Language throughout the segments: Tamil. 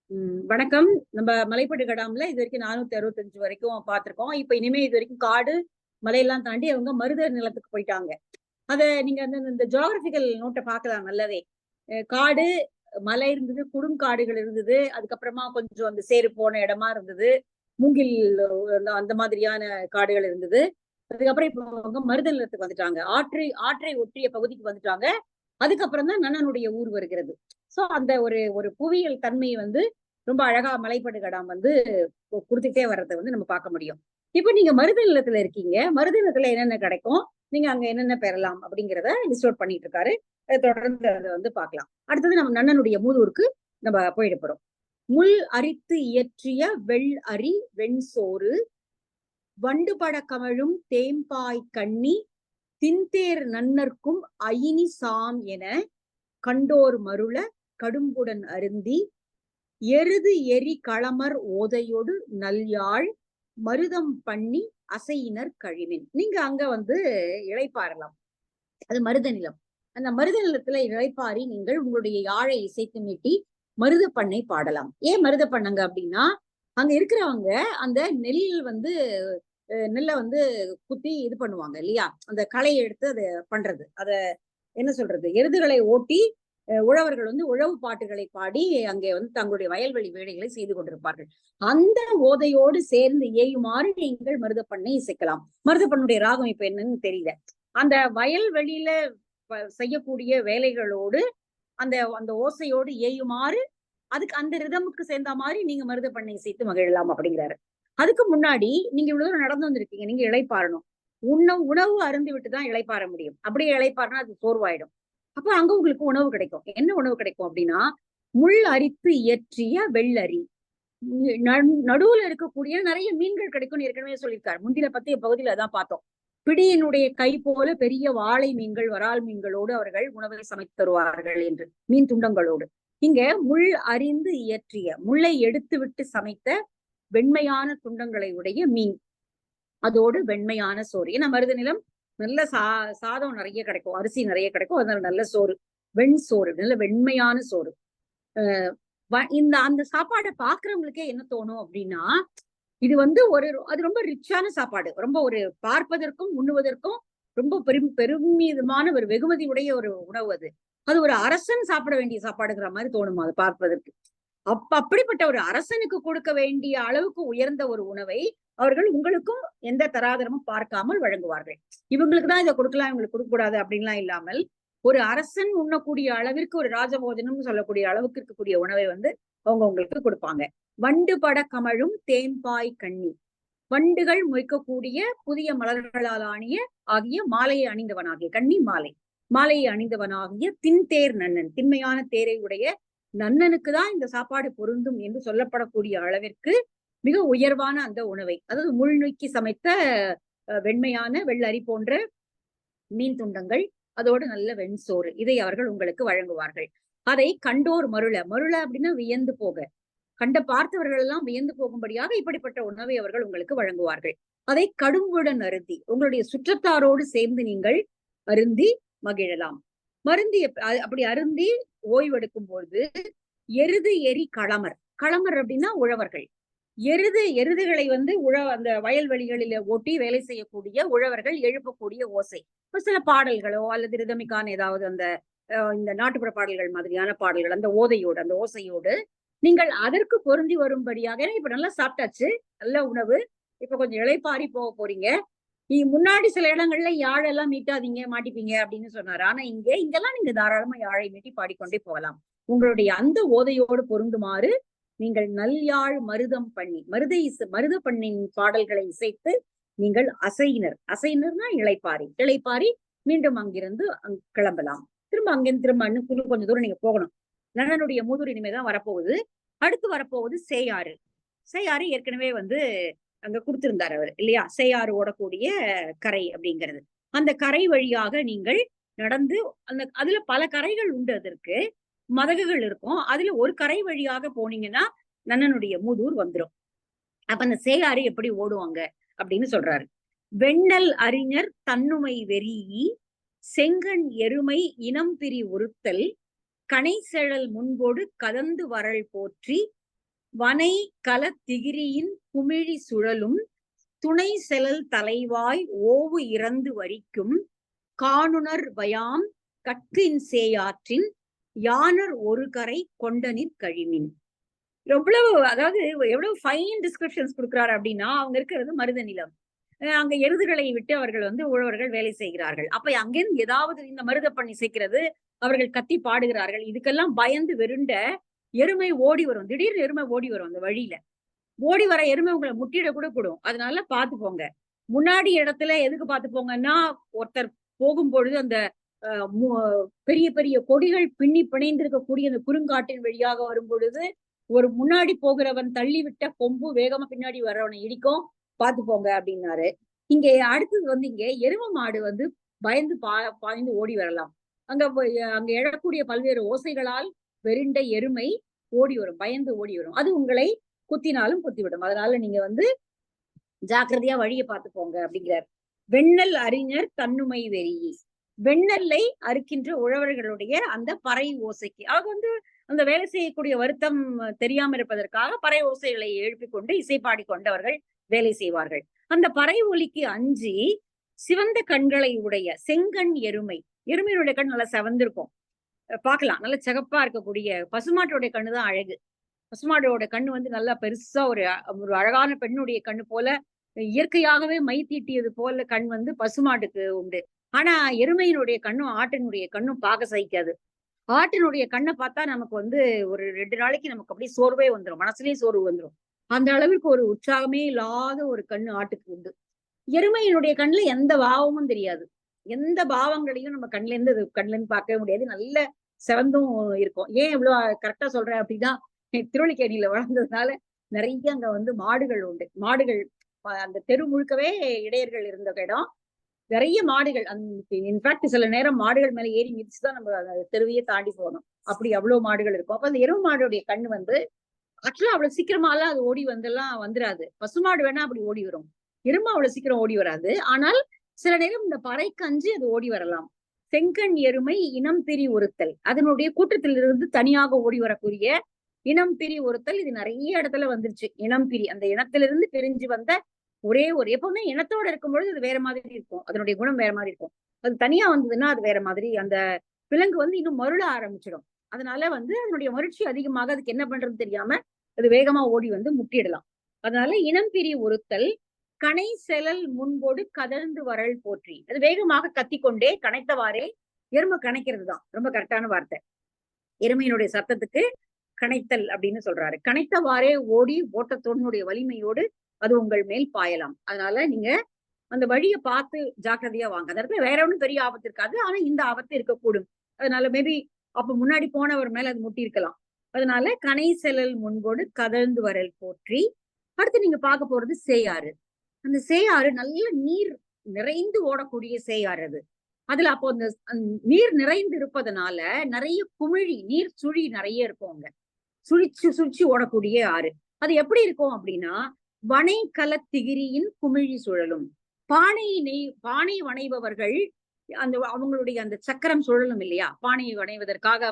வணக்கம். நம்ம மலைப்பட்டு கடாம்ல இது வரைக்கும் 465 வரைக்கும் பார்த்திருக்கோம். இப்ப இனிமே இது வரைக்கும் காடு, மலையெல்லாம் தாண்டி அவங்க மருத நிலத்துக்கு போயிட்டாங்க. அத நீங்க அந்த இந்த ஜியோகிராபிக்கல் நோட்ட பார்க்கலாம் நல்லாவே. காடு, மலை இருந்தது, குறுங்காடுகள் இருந்தது. அதுக்கப்புறமா கொஞ்சம் அந்த சேறு போன இடமா இருந்தது. மூங்கில் அந்த மாதிரியான காடுகள் இருந்தது. அதுக்கப்புறம் இப்போ அவங்க மருத நிலத்துக்கு வந்துட்டாங்க. ஆற்றை ஆற்றை ஒட்டிய பகுதிக்கு வந்துட்டாங்க. அதுக்கப்புறம் தான் நன்னனுடைய ஊர் வருகிறது. சோ அந்த ஒரு ஒரு புவியியல் தன்மை வந்து ரொம்ப அழகா மலைப்படுகடாம் வந்து குடுத்துட்டே வர்றதை வந்து நம்ம பார்க்க முடியும். இப்ப நீங்க மருத நிலத்துல இருக்கீங்க. மருத நிலத்துல என்னென்ன கிடைக்கும், நீங்க அங்க என்னென்ன பெறலாம் அப்படிங்கிறத லிஸ்ட் அவுட் பண்ணிட்டு இருக்காரு. தொடர்ந்து அதை வந்து பார்க்கலாம். அடுத்தது நம்ம நன்னனுடைய மூதூருக்கு நம்ம போயிட போறோம். முள் அரித்து இயற்றிய வெள் அரி வெண்சோறு, வண்டுபட கமழும் தேம்பாய் கண்ணி, தின்தேர் நன்னர்க்கும் அயினி சாம் என கண்டோர் மருள கடும்புடன் அருந்தி, எருது எரி களமர் ஓதையோடு நல்யாழ் மருதம் பண்ணி அசையினர் கழிவின். நீங்க அங்க வந்து இளைப்பாறலாம். அது மருத நிலம். அந்த மருத நிலத்துல இளைப்பாரி நீங்கள் உங்களுடைய யாழை இசைத்து மீட்டி மருத பண்ணை பாடலாம். ஏன் மருத பண்ணங்க அப்படின்னா, அங்க இருக்கிறவங்க அந்த நெல் வந்து நெல்லை வந்து குத்தி இது பண்ணுவாங்க இல்லையா, அந்த களை எடுத்து அதை பண்றது, அத என்ன சொல்றது, எருதுகளை ஓட்டி உழவர்கள் வந்து உழவு பாட்டுகளை பாடி அங்கே வந்து தங்களுடைய வயல்வெளி வேலைகளை செய்து கொண்டிருப்பார்கள். அந்த ஓதையோடு சேர்ந்து ஏயுமாறு நீங்கள் மருதப்பண்ணை இசைக்கலாம். மருதப்பண்ணுடைய ராகம் இப்ப என்னன்னு தெரியல. அந்த வயல்வெளியில செய்யக்கூடிய வேலைகளோடு அந்த அந்த ஓசையோடு ஏயுமாறு, அதுக்கு அந்த ரிதமுக்கு சேர்ந்த மாதிரி நீங்க மருதப்பண்ணை இசைத்து மகிழலாம் அப்படிங்கிறாரு. அதுக்கு முன்னாடி நீங்க இவ்வளவு தூரம் நடந்து வந்திருக்கீங்க, நீங்க இளைப்பாறணும். உணவு அருந்து விட்டுதான் இளைப்பாற முடியும். அப்படியே இளைப்பாறினா அது சோர்வாயிடும். அப்ப அங்க உங்களுக்கு உணவு கிடைக்கும். என்ன உணவு கிடைக்கும் அப்படின்னா, முள் அரித்து இயற்றிய வெள்ளரி. நடுவுல இருக்கக்கூடிய நிறைய மீன்கள் கிடைக்கும்னு ஏற்கனவே சொல்லியிருக்காரு. முந்தின பத்திய பகுதியில அதான் பார்த்தோம். பிடியினுடைய கை போல பெரிய வாழை மீன்கள், வரால் மீன்களோடு அவர்கள் உணவை சமைத்து தருவார்கள் என்று, மீன் துண்டங்களோடு. இங்க முள் அறிந்து இயற்றிய, முள்ளை எடுத்து விட்டு சமைத்த வெண்மையான துண்டங்களை உடைய மீன், அதோடு வெண்மையான சோறு. ஏன்னா மருத நிலம் நல்ல சாதம் நிறைய கிடைக்கும், அரிசி நிறைய கிடைக்கும், அதனால நல்ல சோறு, வெண் சோறு, நல்ல வெண்மையான சோறு. இந்த அந்த சாப்பாடை பாக்குறவங்களுக்கே என்ன தோணும் அப்படின்னா, இது வந்து அது ரொம்ப ரிச்சான சாப்பாடு, ரொம்ப ஒரு பார்ப்பதற்கும் உண்ணுவதற்கும் ரொம்ப பெருமிதமான ஒரு வெகுமதி உடைய ஒரு உணவு. அது அது ஒரு அரசன் சாப்பிட வேண்டிய சாப்பாடுங்கிற மாதிரி தோணுமா அது பார்ப்பதற்கு. அப்படிப்பட்ட ஒரு அரசனுக்கு கொடுக்க வேண்டிய அளவுக்கு உயர்ந்த ஒரு உணவை அவர்கள் உங்களுக்கும் எந்த தராதரமும் பார்க்காமல் வழங்குவார்கள். இவங்களுக்கு தான் இதை கொடுக்கலாம், இவங்களுக்கு கொடுக்க கூடாது அப்படின்லாம் இல்லாமல், ஒரு அரசன் உண்ணக்கூடிய அளவிற்கு, ஒரு ராஜபோஜனம் சொல்லக்கூடிய அளவுக்கு இருக்கக்கூடிய உணவை வந்து அவங்க உங்களுக்கு கொடுப்பாங்க. வண்டு பட கமழும் தேம்பாய் கண்ணி, வண்டுகள் மொய்க்கக்கூடிய புதிய மலர்களால் ஆகிய மாலையை அணிந்தவனாகிய கண்ணி மாலை, மாலையை அணிந்தவனாகிய தின்தேர் நன்னன், திண்மையான தேரை உடைய நன்னனுக்கு தான் இந்த சாப்பாடு பொருந்தும் என்று சொல்லப்படக்கூடிய அளவிற்கு மிக உயர்வான அந்த உணவை, அதாவது முள் நோக்கி சமைத்த வெண்மையான வெள்ளரி போன்ற மீன் துண்டங்கள், அதோடு நல்ல வெண்சோறு, இதை அவர்கள் உங்களுக்கு வழங்குவார்கள். அதை கண்டோர் மருள, மருள அப்படின்னா வியந்து போக, கண்ட பார்த்தவர்கள் எல்லாம் வியந்து போகும்படியாக இப்படிப்பட்ட உணவை அவர்கள் உங்களுக்கு வழங்குவார்கள். அதை கடும்புடன் அருந்தி, உங்களுடைய சுற்றத்தாரோடு சேர்ந்து நீங்கள் அருந்தி மகிழலாம். மருந்தி அப்படி அருந்தி ஓய்வெடுக்கும் பொழுது, எருது எரி களமர், களமர் அப்படின்னா உழவர்கள், எருதுகளை வந்து அந்த வயல்வெளிகளில ஓட்டி வேலை செய்யக்கூடிய உழவர்கள் எழுப்பக்கூடிய ஓசை, சில பாடல்களோ அல்லது ரிதமிக்கான ஏதாவது அந்த இந்த நாட்டுப்புற பாடல்கள் மாதிரியான பாடல்கள், அந்த ஓதையோடு அந்த ஓசையோடு நீங்கள் அதற்கு பொருந்தி வரும்படியாக, இப்ப நல்லா சாப்பிட்டாச்சு, நல்ல உணவு, இப்ப கொஞ்சம் இளைப்பாரி போக போறீங்க. முன்னாடி சில இடங்கள்ல யாழெல்லாம் மீட்டாதீங்க மாட்டிப்பீங்க அப்படின்னு சொன்னாரு. ஆனா இங்கெல்லாம் நீங்க தாராளமா யாழை மீட்டி பாடிக்கொண்டே போகலாம். உங்களுடைய அந்த ஓதையோடு பொருந்துமாறு நீங்கள் நல்யாழ் மருதம் பண்ணி, மருத பண்ணின் பாடல்களை இசைத்து நீங்கள் அசையினர்னா இளைப்பாரி மீண்டும் அங்கிருந்து கிளம்பலாம். திரும்ப அங்கிருந்து திரும்ப இன்னும் கொஞ்சம் தூரம் நீங்க போகணும். நன்னனுடைய மூதூர் இனிமேதான் வரப்போகுது. அடுத்து வரப்போகுது சேயாறு. சேயாறு ஏற்கனவே வந்து அங்க கொடுத்திருந்தார் அவர் இல்லையா, சேயாறு ஓடக்கூடிய கரை அப்படிங்கிறது. அந்த கரை வழியாக நீங்கள் நடந்து, அதுல பல கரைகள் உண்டு, அதற்கு மதகுகள் இருக்கும். அதுல ஒரு கரை வழியாக போனீங்கன்னா நன்னனுடைய மூதூர் வந்துடும். அப்ப அந்த சேயாறு எப்படி ஓடுவாங்க அப்படின்னு சொல்றாரு. வெண்ணல் அறிஞர் தன்னுமை வெறி, செங்கண் எருமை இனம் பிரி ஒருத்தல், கனை செழல் முன்போடு கதந்து வரல் போற்றி, வனை கல திகிரியின் குமிழி சுழலும் துணை செலல் தலைவாய் ஓவு இறந்து வரிக்கும் காணுனர் வயாம் கற்கின் சேயாற்றின் யானர் ஒரு கரை கொண்டனிற் கழிமின். எவ்வளவு, அதாவது எவ்வளவு ஃபைன் டிஸ்கிரிப்ஷன்ஸ் கொடுக்குறாரு அப்படின்னா, அவங்க இருக்கிறது மருத நிலம். அங்க எருதுகளை விட்டு அவர்கள் உழவர்கள் வேலை செய்கிறார்கள். அப்ப அங்கிருந்து ஏதாவது இந்த மருத பண்ணி சேர்க்கிறது, அவர்கள் கத்தி பாடுகிறார்கள். இதுக்கெல்லாம் பயந்து வெருண்ட எருமை ஓடி வரும். திடீர்னு எருமை ஓடி வரும் அந்த வழியில. ஓடி வர எருமை உங்களை முட்டிட கூட கூடும். அதனால பார்த்து போங்க. முன்னாடி இடத்துல எதுக்கு பார்த்து போங்கன்னா, ஒருத்தர் போகும்பொழுது அந்த பெரிய பெரிய கொடிகள் பின்னி பிணைந்திருக்கக்கூடிய அந்த குறுங்காட்டின் வழியாக வரும் பொழுது, ஒரு முன்னாடி போகிறவன் தள்ளி விட்ட கொம்பு வேகமா பின்னாடி வர்றவனை இடிக்கும், பார்த்து போங்க அப்படின்னாரு. இங்க அடுத்தது இங்க எரும மாடு பயந்து பாய்ந்து ஓடி வரலாம். அங்க எழக்கூடிய பல்வேறு ஓசைகளால் வெறிண்ட எருமை ஓடி வரும், பயந்து ஓடி வரும். அது உங்களை குத்தினாலும் குத்திவிடும். அதனால நீங்க ஜாக்கிரதையா வழியை பார்த்து போங்க அப்படிங்கிறார். வெண்ணல் அறிஞர் தன்னுமை வெறியி. வெண்ணல்லை அறுக்கின்ற உழவர்களுடைய அந்த பறை ஓசைக்கு, அவங்க அந்த வேலை செய்யக்கூடிய வருத்தம் தெரியாம இருப்பதற்காக பறை ஓசைகளை எழுப்பிக் கொண்டு இசைப்பாடி கொண்டவர்கள் வேலை செய்வார்கள். அந்த பறை ஒலிக்கு அஞ்சி சிவந்த கண்களை உடைய செங்கண் எருமை, எருமையினுடைய கண் நல்லா செவந்திருக்கும், பார்க்கலாம், நல்ல சிகப்பா இருக்கக்கூடிய. பசுமாட்டோடைய கண்ணுதான் அழகு. பசுமாடோட கண்ணு நல்லா பெருசா ஒரு அழகான பெண்ணுடைய கண்ணு போல, இயற்கையாகவே மை தீட்டியது போல கண் பசுமாட்டுக்கு உண்டு. ஆனா எருமையினுடைய கண்ணும் ஆட்டினுடைய கண்ணும் பார்க்க சகிக்காது. ஆட்டினுடைய கண்ணை பார்த்தா நமக்கு ஒரு 2 நாளைக்கு நமக்கு அப்படியே சோர்வே வந்துடும், மனசுலயே சோர்வு வந்துடும். அந்த அளவிற்கு ஒரு உற்சாகமே இல்லாத ஒரு கண்ணு ஆட்டுக்கு உண்டு. எருமையினுடைய கண்ணுல எந்த பாவமும் தெரியாது. எந்த பாவங்களையும் நம்ம கண்ணுல இருந்து பார்க்கவே முடியாது. நல்ல செவந்தும் இருக்கும். ஏன் இவ்வளவு கரெக்டா சொல்றேன் அப்படின்னா, திருவள்ளிக்கேணியில வளர்ந்ததுனால நிறைய அங்க மாடுகள் உண்டு. மாடுகள் அந்த தெரு முழுக்கவே இடையர்கள் இருந்த இடம். நிறைய மாடுகள். இன்ஃபேக்ட் சில நேரம் மாடுகள் மேல ஏறி மிதிச்சுதான் நம்ம அந்த தெருவையே தாண்டி போகணும். அப்படி அவ்வளவு மாடுகள் இருக்கும். அப்ப அந்த எருவு மாடுடைய கண்ணு ஆக்சுவலா அவ்வளவு சீக்கிரமாலாம் அது ஓடி வந்துராது. பசுமாடு வேணா அப்படி ஓடி வரும். எருமை அவ்வளவு சீக்கிரம் ஓடி வராது. ஆனால் சில நேரம் இந்த பறைக்கு அஞ்சு அது ஓடி வரலாம். செங்கண் எருமை இனம் பிரி ஒருத்தல், அதனுடைய கூட்டத்திலிருந்து தனியாக ஓடி வரக்கூடிய இனம் பிரி ஒருத்தல். இது நிறைய இடத்துல வந்துருச்சு. இனம் பிரி, அந்த இனத்திலிருந்து பிரிஞ்சு வந்த ஒரே எப்பவுமே இனத்தோட இருக்கும் பொழுது அது வேற மாதிரி இருக்கும், அதனுடைய குணம் வேற மாதிரி இருக்கும். அது தனியா வந்ததுன்னா அது வேற மாதிரி. அந்த விலங்கு இன்னும் மருள ஆரம்பிச்சிடும். அதனால அதனுடைய மகிழ்ச்சி அதிகமாக அதுக்கு என்ன பண்றதுன்னு தெரியாம அது வேகமா ஓடி முட்டிடலாம். அதனால இனம் பிரி ஒருத்தல் கனை செலல் முன்போடு கதர்ந்து வரல் போற்றி. அது வேகமாக கத்திக்கொண்டே கனைத்தவாறே, எருமை கனைக்கிறது தான் ரொம்ப கரெக்டான வார்த்தை. எருமையினுடைய சத்தத்துக்கு கனைத்தல் அப்படின்னு சொல்றாரு. கனைத்தவாறே ஓடி ஓட்டத்தோடனுடைய வலிமையோடு அது உங்கள் மேல் பாயலாம். அதனால நீங்க அந்த வழியை பார்த்து ஜாக்கிரதையா வாங்க. அந்த இடத்துல வேற ஒன்றும் பெரிய ஆபத்து இருக்காது, ஆனா இந்த ஆபத்து இருக்கக்கூடும். அதனால மேபி அப்ப முன்னாடி போனவர் மேல அது முட்டி இருக்கலாம். அதனால கனை செலல் முன்போடு கதர்ந்து வரல் போற்றி. அடுத்து நீங்க பார்க்க போறது சேயாறு. அந்த சேயாறு நல்ல நீர் நிறைந்து ஓடக்கூடிய சேயாறு அது. அதுல அப்போ அந்த நீர் நிறைந்து இருப்பதனால நிறைய குமிழி, நீர் சுழி நிறைய இருக்கும் அங்க. சுழிச்சு ஓடக்கூடிய ஆறு. அது எப்படி இருக்கும் அப்படின்னா, வனை கலத்திகிரியின் குமிழி சுழலும். பானை வணைபவர்கள் அந்த அவங்களுடைய அந்த சக்கரம் சுழலும் இல்லையா, பானையை வணைவதற்காக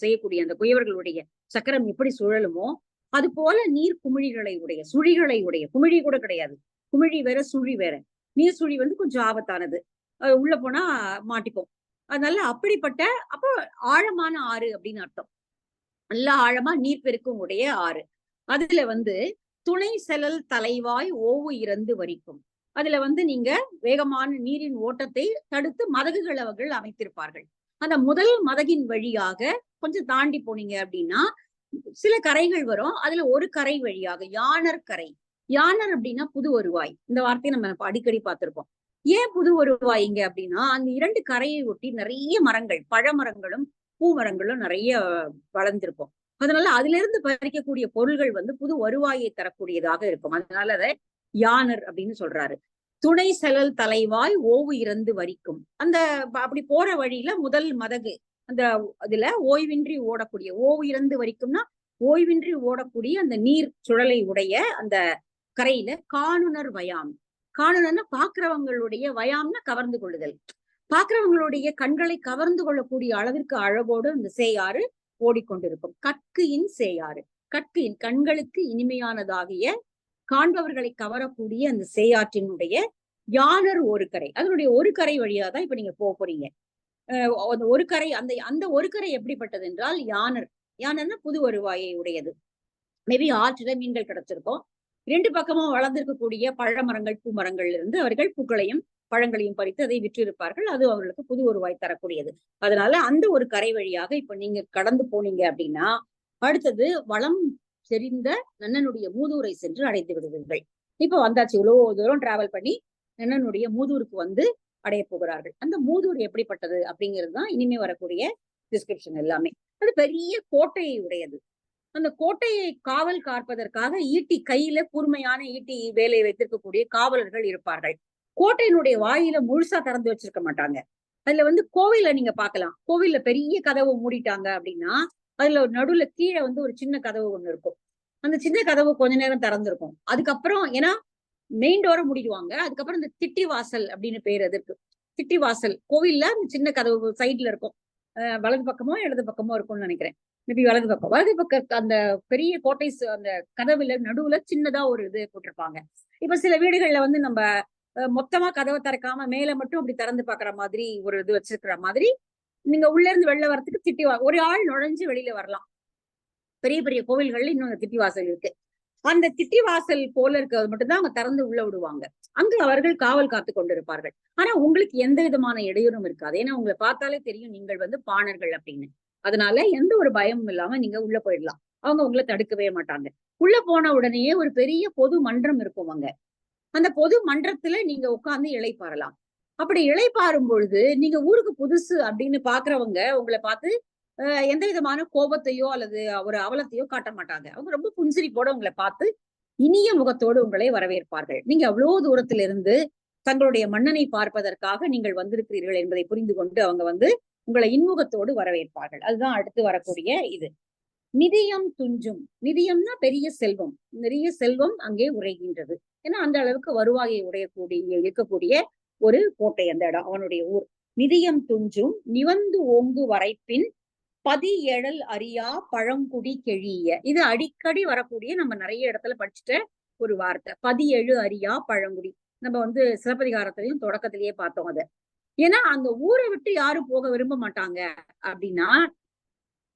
செய்யக்கூடிய அந்த குயவர்களுடைய சக்கரம் எப்படி சுழலுமோ அது போல நீர் குமிழிகளை உடைய, சுழிகளை உடைய. குமிழி கூட கிடையாது, குமிழி வேற சுழி வேற. நீர் சுழி கொஞ்சம் ஆபத்தானது, உள்ள போனா மாட்டிப்போம். அதனால அப்படிப்பட்ட அப்போ ஆழமான ஆறு அப்படின்னு அர்த்தம். நல்ல ஆழமா நீர் பெருக்கும் உடைய ஆறு. அதுல துணை செலல் தலைவாய் ஓவு இறந்து வரிக்கும். அதுல நீங்க வேகமான நீரின் ஓட்டத்தை தடுத்து மதகுகள் அவர்கள் அமைத்திருப்பார்கள். அந்த முதல் மதகின் வழியாக கொஞ்சம் தாண்டி போனீங்க அப்படின்னா சில கரைகள் வரும். அதுல ஒரு கரை வழியாக யானர் கரை. யானர் அப்படின்னா புது வருவாய். இந்த வார்த்தையை நம்ம அடிக்கடி பார்த்திருப்போம். ஏன் புது வருவாய்ங்க அப்படின்னா, அந்த 2 கரையை ஒட்டி நிறைய மரங்கள், பழமரங்களும் பூ மரங்களும் நிறைய வளர்ந்திருக்கும். அதனால அதுல இருந்து பறிக்கக்கூடிய பொருள்கள் புது வருவாயை தரக்கூடியதாக இருக்கும். அதனால அதை யானர் அப்படின்னு சொல்றாரு. துணை செலல் தலைவாய் ஓவு இறந்து வரிக்கும். அந்த அப்படி போற வழியில முதல் மதகு, அந்த அதுல ஓய்வின்றி ஓடக்கூடிய, ஓவு இறந்து வரிக்கும்னா ஓய்வின்றி ஓடக்கூடிய அந்த நீர் சுழலை உடைய அந்த கரையில காணுனர் வயாம். காணுனர்னா பாக்குறவங்களுடைய, வயாம்னா கவர்ந்து கொள்ளுதல், பாக்குறவங்களுடைய கண்களை கவர்ந்து கொள்ளக்கூடிய அளவிற்கு அழகோடு அந்த சேயாறு ஓடிக்கொண்டிருக்கும். கற்கியின் சேயாறு. கண்களுக்கு இனிமையானதாகிய காண்பவர்களை கவரக்கூடிய அந்த சேயாற்றினுடைய யானர் ஒரு கரை, அதனுடைய ஒரு கரை வழியா தான் இப்ப நீங்க போக போறீங்க. அந்த ஒரு கரை, அந்த அந்த ஒரு கரை எப்படிப்பட்டது என்றால் யானர். யானர்னா புது வருவாயை உடையது. மேபி ஆற்றுல மீன்கள் கிடைச்சிருக்கும். 2 பக்கமும் வளர்ந்திருக்கக்கூடிய பழமரங்கள், பூ மரங்கள்ல இருந்து அவர்கள் பூக்களையும் பழங்களையும் பறித்து அதை விற்றிருப்பார்கள். அது அவர்களுக்கு புது வருவாய் தரக்கூடியது. அதனால அந்த ஒரு கரை வழியாக இப்ப நீங்க கடந்து போனீங்க அப்படின்னா, அடுத்தது வளம் செறிந்த நன்னனுடைய மூதூரை சென்று அடைந்து விடுவீர்கள். இப்ப வந்தாச்சு, இவ்வளவு தூரம் டிராவல் பண்ணி நன்னனுடைய மூதூருக்கு வந்து அடைய போகிறார்கள். அந்த மூதூர் எப்படிப்பட்டது அப்படிங்கிறது தான் இனிமே வரக்கூடிய டிஸ்கிரிப்ஷன் எல்லாமே. அது பெரிய கோட்டையை உடையது. அந்த கோட்டையை காவல் காப்பதற்காக ஈட்டி, கையில கூர்மையான ஈட்டி வேலை வைத்திருக்கக்கூடிய காவலர்கள் இருப்பார்கள். கோட்டையினுடைய வாயில முழுசா திறந்து வச்சிருக்க மாட்டாங்க. அதுல வந்து கோவில நீங்க பாக்கலாம். கோவில்ல பெரிய கதவு மூடிட்டாங்க அப்படின்னா, அதுல ஒரு நடுவுல கீழே வந்து ஒரு சின்ன கதவு ஒண்ணு இருக்கும். அந்த சின்ன கதவு கொஞ்ச நேரம் திறந்திருக்கும். அதுக்கப்புறம் ஏன்னா மெயின் டோரை மூடிடுவாங்க. அதுக்கப்புறம் இந்த திட்டி வாசல் அப்படின்னு பேர் அதற்கு. திட்டி வாசல் கோவில்ல அந்த சின்ன கதவு சைட்ல இருக்கும். வலது பக்கமோ இடது பக்கமோ இருக்கும்னு நினைக்கிறேன். மேபி வலது பக்கம். வலது பக்கம் அந்த பெரிய கோட்டை அந்த கதவுல நடுவுல சின்னதா ஒரு இது போட்டிருப்பாங்க. இப்ப சில வீடுகள்ல வந்து நம்ம மொத்தமா கதவை திறக்காம மேல மட்டும் அப்படி திறந்து பாக்குற மாதிரி ஒரு இது வச்சிருக்கிற மாதிரி, நீங்க உள்ள இருந்து வெளில வரதுக்கு திட்டி ஒரு ஆள் நுழைஞ்சு வெளியில வரலாம். பெரிய பெரிய கோவில்கள்ல இன்னும் திட்டி வாசல் இருக்கு. அந்த திட்டி வாசல் போல இருக்கிறது மட்டும்தான் அவங்க திறந்து உள்ள விடுவாங்க. அங்கு அவர்கள் காவல் காத்து கொண்டிருப்பார்கள். ஆனா உங்களுக்கு எந்த விதமான இடையூறும் இருக்காது. ஏன்னா உங்களை பார்த்தாலே தெரியும் நீங்கள் வந்து பாணர்கள் அப்படின்னு. அதனால எந்த ஒரு பயமும் இல்லாம நீங்க உள்ள போயிடலாம். அவங்க உங்களை தடுக்கவே மாட்டாங்க. உள்ள போன உடனேயே ஒரு பெரிய பொது மன்றம் இருக்கும் அங்க. அந்த பொது மன்றத்துல நீங்க உட்கார்ந்து இளைப்பாறலாம். அப்படி இளைப்பாறும் பொழுது நீங்க ஊருக்கு புதுசு அப்படின்னு பாக்குறவங்க உங்களை பார்த்து எந்த விதமான கோபத்தையோ அல்லது ஒரு அவலத்தையோ காட்ட மாட்டாங்க. அவங்க ரொம்ப புன்சிரிப்போட உங்களை பார்த்து இனிய முகத்தோடு உங்களை வரவேற்பார்கள். நீங்க அவ்வளவு தூரத்திலிருந்து தங்களுடைய மன்னனை பார்ப்பதற்காக நீங்கள் வந்திருக்கிறீர்கள் என்பதை புரிந்து கொண்டு அவங்க வந்து உங்களை இன்முகத்தோடு வரவேற்பார்கள். அதுதான் அடுத்து வரக்கூடிய இது. நிதியம் துஞ்சும். நிதியம்னா பெரிய செல்வம். நிறைய செல்வம் அங்கே உரைகின்றது. ஏன்னா அந்த அளவுக்கு வருவாயை இருக்கக்கூடிய ஒரு கோட்டை அந்த இடம், அவனுடைய ஊர். நிதியம் துஞ்சும் நிவந்து ஓங்கு வரைப்பின் பதி எழல் அறியா பழங்குடி கெழிய. இது அடிக்கடி வரக்கூடிய, நம்ம நிறைய இடத்துல படிச்சுட்ட ஒரு வார்த்தை. பதி எழு அறியா பழங்குடி. நம்ம வந்து சிலப்பதிகாரத்திலையும் தொடக்கத்திலேயே பார்த்தோம் அதை. ஏன்னா அந்த ஊரை விட்டு யாரும் போக விரும்ப மாட்டாங்க அப்படின்னா,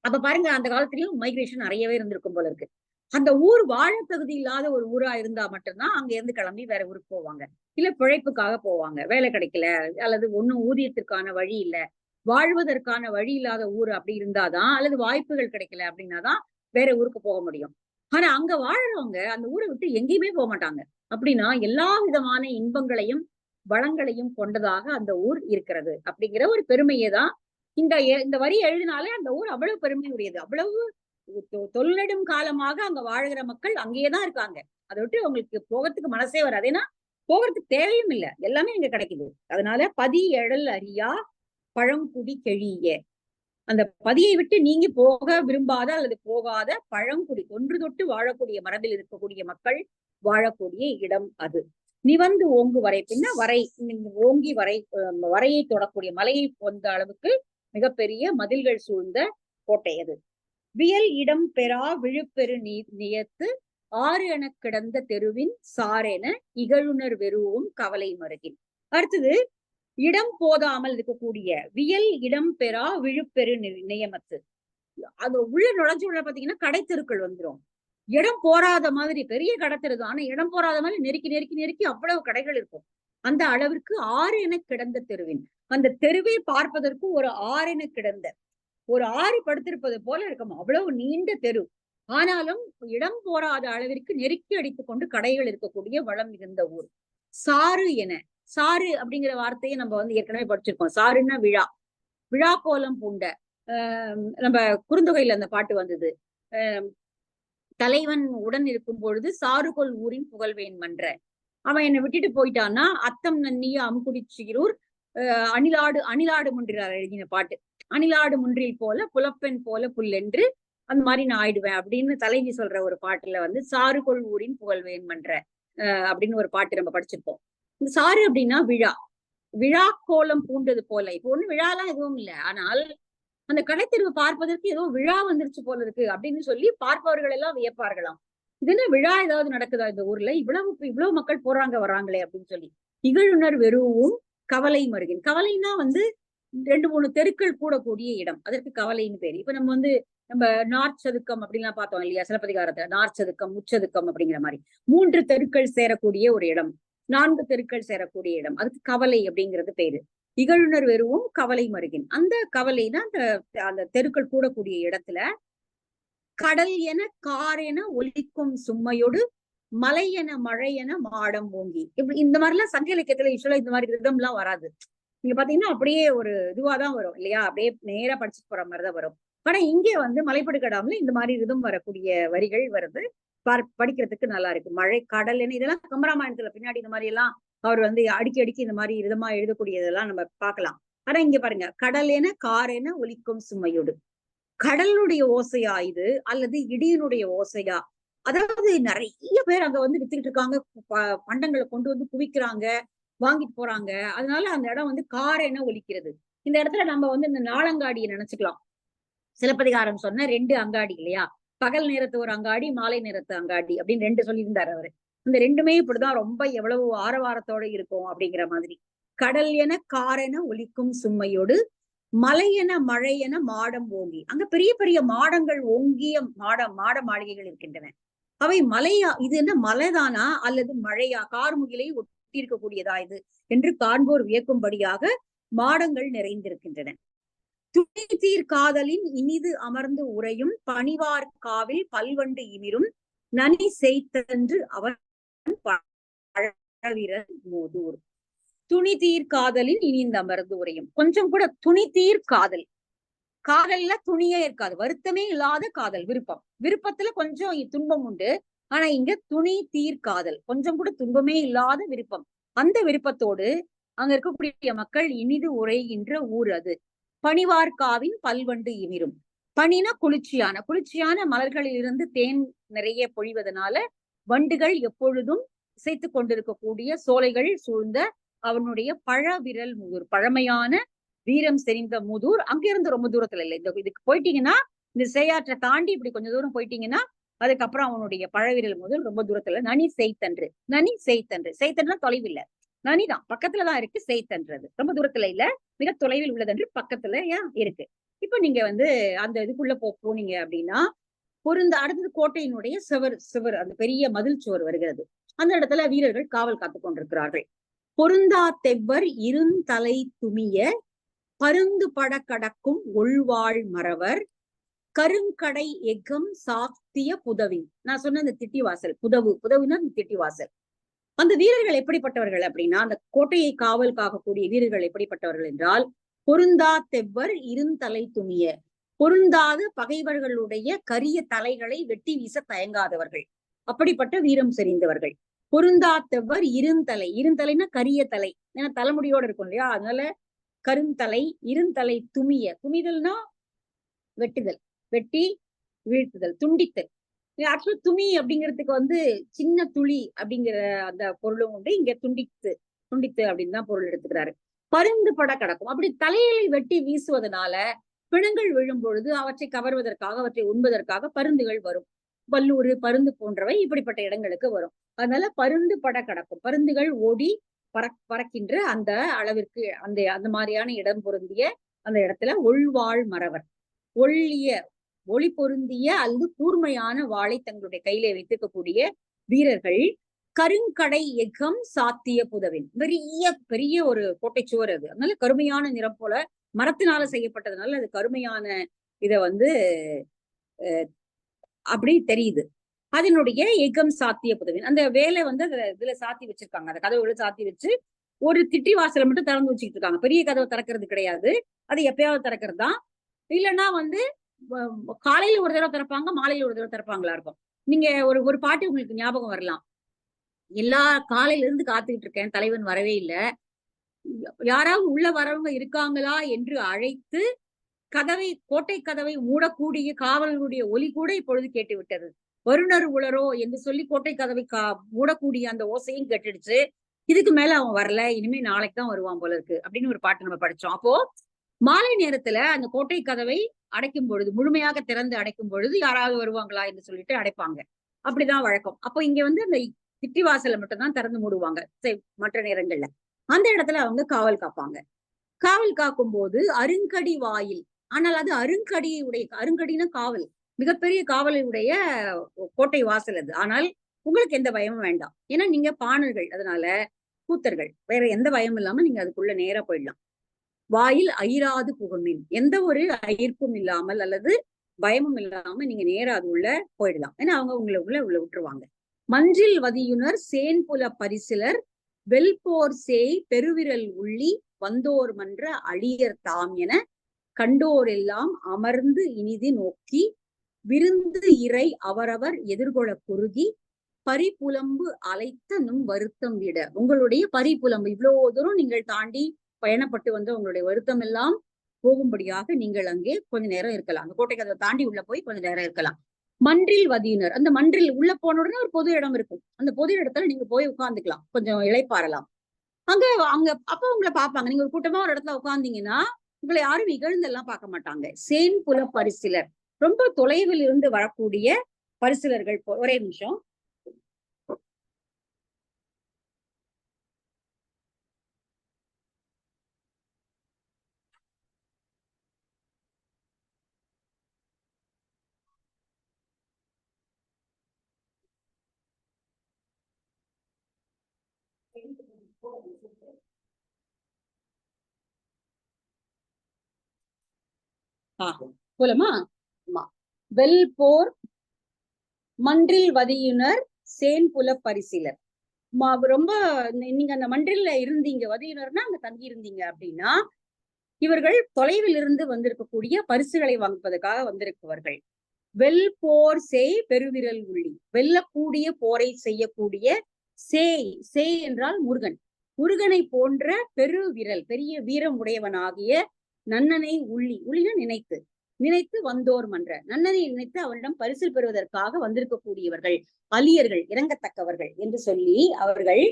அப்ப பாருங்க அந்த காலத்திலயும் மைக்ரேஷன் நிறையவே இருந்திருக்கும் போல இருக்கு. அந்த ஊர் வாழ தகுதி இல்லாத ஒரு ஊரா இருந்தா மட்டும்தான் அங்க இருந்து கிளம்பி வேற ஊருக்கு போவாங்க. இல்ல பிழைப்புக்காக போவாங்க. வேலை கிடைக்கல அல்லது ஒண்ணும் ஊதியத்திற்கான வழி இல்ல, வாழ்வதற்கான வழி இல்லாத ஊர் அப்படி இருந்தாதான், அல்லது வாய்ப்புகள் கிடைக்கல அப்படின்னாதான் வேற ஊருக்கு போக முடியும். ஆனா அங்க வாழறவங்க அந்த ஊரை விட்டு எங்கேயுமே போக மாட்டாங்க. அப்படின்னா எல்லா விதமான இன்பங்களையும் வளங்களையும் கொண்டதாக அந்த ஊர் இருக்கிறது அப்படிங்கிற ஒரு பெருமையை தான் இந்த வரி எழுதினாலே அந்த ஊர் அவ்வளவு பெருமை உடையது. அவ்வளவு தொல்நெடும் காலமாக அங்க வாழ்கிற மக்கள் அங்கேயேதான் இருக்காங்க. அதை விட்டு அவங்களுக்கு போகிறதுக்கு மனசே வராது. ஏன்னா போகிறதுக்கு தேவையும் இல்லை, எல்லாமே இங்க கிடைக்குது. அதனால பதி எழல் அறியா பழங்குடி கெழிய. அந்த பதியை விட்டு நீங்க போக விரும்பாத அல்லது போகாத பழங்குடி, ஒன்று தொட்டு வாழக்கூடிய மரபில் இருக்கக்கூடிய மக்கள் வாழக்கூடிய இடம் அது. நிவந்து ஓங்கு வரை, பின்ன வரை ஓங்கி வரையை தொடக்கூடிய மலையை பொந்த அளவுக்கு மிகப்பெரிய மதில்கள் சூழ்ந்த கோட்டை அது. வியல் இடம் பெறா விழுப்பெரு நியத்து ஆறு என கிடந்த தெருவின் சாரென இகழுணர் வெறுவும் கவலை மருகின். அடுத்தது இடம் போதாமல் இருக்கக்கூடிய வியல் இடம் பெறா விழுப்பெரு நியமத்து. அது உள்ள நுழைஞ்சு உள்ள பாத்தீங்கன்னா கடை தெருக்கள் வந்துடும். இடம் போராத மாதிரி பெரிய கடை தெரு தான், ஆனா இடம் போராத மாதிரி நெருக்கி நெருக்கி நெருக்கி அவ்வளவு கடைகள் இருக்கும். அந்த அளவிற்கு ஆறு என கிடந்த தெருவின், அந்த தெருவை பார்ப்பதற்கு ஒரு ஆறு என கிடந்த, ஒரு ஆறு படுத்திருப்பது போல இருக்கும். அவ்வளவு நீண்ட தெரு. ஆனாலும் இடம் போராத அளவிற்கு நெருக்கி அடித்துக் கொண்டு கடைகள் இருக்கக்கூடிய வளம் இருந்த ஊர். சாறு என, சாறு அப்படிங்கிற வார்த்தையை நம்ம வந்து ஏற்கனவே படிச்சிருக்கோம். சாருன்னா விழா, விழா கோலம் பூண்ட. நம்ம குறுந்தொகையில அந்த பாட்டு வந்தது. தலைவன் உடன் இருக்கும் பொழுது சாறுகொள் ஊரின் புகழ்வேன் மன்ற. அவன் என்னை விட்டுட்டு போயிட்டான்னா அத்தம் நன்னிய அம்குடி சீரூர் அணிலாடு முன்றார் எழுதின பாட்டு. அணிலாடு முன்றில் போல புலப்பெண் போல புல்லென்று அந்த மாதிரி நான் ஆயிடுவேன் அப்படின்னு தலைவி சொல்ற ஒரு பாட்டுல வந்து சாறுகொள் ஊரின் புகழ்வேன் மன்ற அப்படின்னு ஒரு பாட்டு நம்ம படிச்சிருப்போம். இந்த சாறு அப்படின்னா விழா, விழா கோலம் பூண்டது போல. இப்போ ஒண்ணு விழாலாம் எதுவும் இல்லை, ஆனால் அந்த கடைத்தெருவு பார்ப்பதற்கு ஏதோ விழா வந்துருச்சு போல இருக்கு அப்படின்னு சொல்லி பார்ப்பவர்கள் எல்லாம் வியப்பார்களாம். இது என்ன விழா ஏதாவது நடக்குதா இந்த ஊர்ல, இவ்வளவு மக்கள் போறாங்க வராங்களே அப்படின்னு சொல்லி. இகழுணர் வெறுவும் கவலை மருகின். கவலைன்னா வந்து 2, 3 தெருக்கள் கூடக்கூடிய இடம், அதற்கு கவலைன்னு பேரு. இப்ப நம்ம நார்ச் சதுக்கம் அப்படின்லாம் பார்த்தோம் இல்லையா சிலப்பதிகாரத்துல, நார்ச் சதுக்கம், முச்சதுக்கம் அப்படிங்கிற மாதிரி 3 தெருக்கள் சேரக்கூடிய ஒரு இடம், 4 தெருக்கள் சேரக்கூடிய இடம், அதுக்கு கவலை அப்படிங்கிறது பேரு. இகழுணர் வெறுவும் கவலை மருகின். அந்த கவலைனா அந்த அந்த தெருக்கள் கூடக்கூடிய இடத்துல கடல் என கார் என ஒலிக்கும் சும்மையோடு மலை என மழை என மாடம் ஓங்கி. இப்படி இந்த மாதிரி எல்லாம் சங்க இலக்கியத்துல யூஸ்வலா இந்த மாதிரி ரிதம் எல்லாம் வராது. நீங்க பாத்தீங்கன்னா அப்படியே ஒரு இதுவாதான் வரும் இல்லையா, அப்படியே நேரா படிச்சுட்டு போற மாதிரிதான் வரும். ஆனா இங்கே வந்து மலைப்படுகடாமல இந்த மாதிரி ரிதம் வரக்கூடிய வரிகள் வருது. படிக்கிறதுக்கு நல்லா இருக்கு. மழை கடல் என்ன, இதெல்லாம் கம்பராமாயணத்துல பின்னாடி இந்த மாதிரி எல்லாம் அவர் வந்து அடிக்கி அடிக்கி இந்த மாதிரி ரிதமா எழுதக்கூடியதெல்லாம் நம்ம பார்க்கலாம். ஆனா இங்க பாருங்க, கடல் என கார் என ஒலிக்கும் சும்மையோடு. கடலுடைய ஓசையா இது அல்லது இடியினுடைய ஓசையா? அதாவது நிறைய பேர் அங்க வந்து வித்துக்கிட்டு இருக்காங்க, பண்டங்களை கொண்டு வந்து குவிக்கிறாங்க, வாங்கிட்டு போறாங்க. அதனால அந்த இடம் வந்து கார் என ஒலிக்கிறது. இந்த இடத்துல நம்ம வந்து இந்த நாளங்காடியை நினைச்சுக்கலாம். சிலப்பதிகாரம் சொன்ன 2 அங்காடி இல்லையா, பகல் நேரத்து ஒரு அங்காடி, மாலை நேரத்து அங்காடி அப்படின்னு 2 சொல்லியிருந்தாரு அவரு. இந்த 2மே இப்படிதான் ரொம்ப எவ்வளவு ஆரவாரத்தோட இருக்கும் அப்படிங்கிற மாதிரி. கடல் என கார் என ஒலிக்கும் சும்மையோடு மலை என மழை என மாடம் ஓங்கி. அங்க பெரிய பெரிய மாடங்கள் ஓங்கிய மாட மாளிகைகள் இருக்கின்றன. அவை மலையா, இது என்ன மலைதானா அல்லது மழையா, கார்முகிலை ஒட்டி இருக்கக்கூடியதா இது என்று காண்போர் வியக்கும்படியாக மாடங்கள் நிறைந்திருக்கின்றன. துணிதீர் காதலின் இனிது அமர்ந்து உரையும் பணிவார் காவில் பல்வண்டு இமிரும் நனி செய்தன்று அவன் பழவீரன் மோதூர். துணிதீர் காதலின் இனிந்து அமர்ந்து உரையும். கொஞ்சம் கூட துணிதீர் காதல், காதல்ல துணியே இருக்காது, வருத்தமே இல்லாத காதல், விருப்பம், விருப்பத்துல கொஞ்சம் துன்பம் உண்டு. ஆனா இங்க துணி தீர் காதல், கொஞ்சம் கூட துன்பமே இல்லாத விருப்பம். அந்த விருப்பத்தோடு அங்க இருக்கக்கூடிய மக்கள் இனிது உரைகின்ற ஊர் அது. பணிவார்காவின் பல்வண்டு இமிரும். பனினா குளிர்ச்சியான மலர்களில் இருந்து தேன் நிறைய பொழிவதனால வண்டுகள் எப்பொழுதும் இசைத்து கொண்டிருக்கக்கூடிய சோலைகள் சூழ்ந்த அவனுடைய பழவிரல் முதுர், பழமையான வீரம் செறிந்த முதுர். அங்கிருந்து ரொம்ப தூரத்துல இல்லை, இந்த இதுக்கு போயிட்டீங்கன்னா, இந்த சேயாற்றை தாண்டி இப்படி கொஞ்சம் தூரம் போயிட்டீங்கன்னா அதுக்கப்புறம் அவனுடைய பழவிரல் முதல் ரொம்ப தூரத்துல. நனி செய்தன்று, நனி செய்தன்று, செய்தன்றா தொலைவில், நனிதான் பக்கத்துலதான் இருக்கு, செய்தன்றது ரொம்ப தூரத்துல இல்ல, மிக தொலைவில் உள்ளதன்று பக்கத்துல இருக்கு. இப்ப நீங்க வந்து அந்த இதுக்குள்ள போனீங்க அப்படின்னா அடுத்தது கோட்டையினுடைய சிவர் அந்த பெரிய மதில் சுவர் வருகிறது. அந்த இடத்துல வீரர்கள் காவல் காத்துக் கொண்டிருக்கிறார்கள். பொருந்தா தெவ்வர் இருந்தலை துமிய பருந்து பட கடக்கும் ஒள்வாள் மறவர் கருங்கடை எக்கம் சாத்திய புதவி. நான் சொன்ன இந்த திட்டிவாசல், புதவுனா திட்டிவாசல். அந்த வீரர்கள் எப்படிப்பட்டவர்கள் அப்படின்னா, அந்த கோட்டையை காவல் காக்கக்கூடிய வீரர்கள் எப்படிப்பட்டவர்கள் என்றால், பொருந்தா தெவ்வர் இருந்தலை துமிய, பொருந்தாத பகைவர்களுடைய கரிய தலைகளை வெட்டி வீச தயங்காதவர்கள், அப்படிப்பட்ட வீரம் செறிந்தவர்கள். பொருந்தா தெவ்வர் இருந்தலைன்னா கரிய தலை, ஏன்னா தலைமுடியோட இருக்கும் இல்லையா, அதனால கருந்தலை. இருந்தலை துமிய, துமிதல்னா வெட்டுதல், வெட்டி வீழ்த்துதல், துண்டித்தல். ஆக்சுவலா துமி அப்படிங்கிறதுக்கு வந்து சின்ன துளி அப்படிங்கிற அந்த பொருளும் உண்டு, இங்க துண்டித்து அப்படின்னு தான் பொருள் எடுத்துக்கிறாரு. பருந்து பட கடக்கும், அப்படி தலையை வெட்டி வீசுவதனால பிணங்கள் விழும் பொழுது அவற்றை கவர்வதற்காக, அவற்றை உண்பதற்காக பருந்துகள் வரும். வல்லூர், பருந்து போன்றவை இப்படிப்பட்ட இடங்களுக்கு வரும். அதனால பருந்து பட கடக்கும், பருந்துகள் ஓடி பறக்கின்ற அந்த அளவிற்கு அந்த மாதிரியான இடம் பொருந்திய அந்த இடத்துல ஒள்வாள் மறவர், ஒளி பொருந்திய அல்லது கூர்மையான வாளை தங்களுடைய கையில வைத்திருக்கக்கூடிய வீரர்கள் கருங்கடை எக்கம் சாத்திய புதவின், பெரிய ஒரு கோட்டை சுவர் அது. அதனால கருமையான நிறம் போல மரத்தினால செய்யப்பட்டதுனால அது கருமையான இத வந்து அப்படி தெரியுது. அதனுடைய எக்கம் சாத்திய புதவின், அந்த வேலை வந்து இதுல சாத்தி வச்சிருக்காங்க, அந்த கதவுகளை சாத்தி வச்சு ஒரு திட்டி வாசலை மட்டும் திறந்து வச்சுக்கிட்டு இருக்காங்க. பெரிய கதவை திறக்கிறது கிடையாது, அது எப்பயாவது திறக்கிறது தான். இல்லைன்னா வந்து காலையில ஒரு தடவை திறப்பாங்க, மாலையில ஒரு தடவை திறப்பாங்களா இருக்கும். நீங்க ஒரு பாட்டு உங்களுக்கு ஞாபகம் வரலாம், எல்லா காலையில இருந்து காத்துக்கிட்டு இருக்கேன், தலைவன் வரவே இல்லை, யாராவது உள்ள வரவங்க இருக்காங்களா என்று அழைத்து கோட்டை கதவை மூடக்கூடிய காவலர்களுடைய ஒலி கூட இப்பொழுது கேட்டு விட்டது. வருணர் உளரோ என்று சொல்லி கோட்டை கதவை மூடக்கூடிய அந்த ஓசையும் கேட்டுடுச்சு. இதுக்கு மேல அவன் வரல, இனிமே நாளைக்கு தான் வருவான் போல இருக்கு அப்படின்னு ஒரு பாட்டு நம்ம படிச்சோம். அப்போ மாலை நேரத்துல அந்த கோட்டை கதவை அடைக்கும் பொழுது, முழுமையாக திறந்து அடைக்கும் பொழுது யாராவது வருவாங்களா என்று சொல்லிட்டு அடைப்பாங்க. அப்படிதான் வழக்கம். அப்போ இங்க வந்து அந்த சிட்டி வாசலை மட்டும்தான் திறந்து மூடுவாங்க மற்ற நேரங்கள்ல. அந்த இடத்துல அவங்க காவல் காப்பாங்க. காவல் காக்கும் போது அருங்கடி வாயில், ஆனால் அது அருங்கடினா காவல், மிகப்பெரிய காவலுடைய கோட்டை வாசல் அது. ஆனால் உங்களுக்கு எந்த பயமும் வேண்டாம், ஏன்னா நீங்க பாணர்கள், அதனால கூத்தர்கள், வேற எந்த பயமும் இல்லாம நீங்க அதுக்குள்ள நேரா போயிடலாம். வாயில் அயிராது புகுமின், எந்த ஒரு ஈர்ப்பும் இல்லாமல் அல்லது பயமும் இல்லாம நீங்க நேரா அது உள்ள போயிடலாம், ஏன்னா அவங்க உங்களை உள்ள விட்டுருவாங்க. மஞ்சில் வதியுனர் சேன்புல பரிசிலர் வெல்போர் சேய் பெருவிரல் உள்ளி வந்தோர் மன்ற அழியர் தாம் என கண்டோர் எல்லாம் அமர்ந்து இனிதி நோக்கி விருந்து இறை அவரவர் எதிர்கொள குறுகி பரிபுலம்பு அழைத்த நும் வருத்தம் விட, உங்களுடைய பரிபுலம்பு, இவ்வளவு தூரம் நீங்கள் தாண்டி பயணப்பட்டு வந்து உங்களுடைய வருத்தம் எல்லாம் போகும்படியாக நீங்கள் அங்கே கொஞ்ச நேரம் இருக்கலாம். அந்த கோட்டை கதவை தாண்டி உள்ள போய் கொஞ்ச நேரம் இருக்கலாம். மன்றில் வதியினர், அந்த மன்றில் உள்ள போன உடனே ஒரு பொது இடம் இருக்கும், அந்த பொது இடத்துல நீங்க போய் உட்கார்ந்துக்கலாம், கொஞ்சம் இளைப்பாறலாம். அங்க அங்க அப்ப உங்களை பார்ப்பாங்க. நீங்க ஒரு கூட்டமா ஒரு இடத்துல உட்கார்ந்தீங்கன்னா உங்களை யாரும் இகழ்ந்தெல்லாம் பார்க்க மாட்டாங்க. சேன் புல பரிசிலர், ரொம்ப தொலைவில் இருந்து வரக்கூடிய பரிசிலர்கள். ஒரே நிமிஷம். போலமா? ஆமா. வெல் போர் மன்றில் வதியினர் சேன் புல பரிசிலர். ரொம்ப நீங்க அந்த மன்றில்ல இருந்தீங்க, வதியினர்னா அங்க தங்கி இருந்தீங்க அப்படின்னா, இவர்கள் தொலைவில் இருந்து வந்திருக்கக்கூடிய பரிசுகளை வாங்குவதற்காக வந்திருப்பவர்கள். வெல் போர் சேய் பெருவிரல் உள்ளி, வெல்லக்கூடிய போரை செய்யக்கூடிய சேய் என்றால் முருகன், முருகனை போன்ற பெருவிரல், பெரிய வீரம் உடையவனாகிய நன்னனை உள்ளின நினைத்து வந்தோர் மன்ற, நன்னனை நினைத்து அவரிடம் பரிசில் பெறுவதற்காக வந்திருக்கக்கூடியவர்கள் அலியர்கள், இறங்கத்தக்கவர்கள் என்று சொல்லி அவர்கள்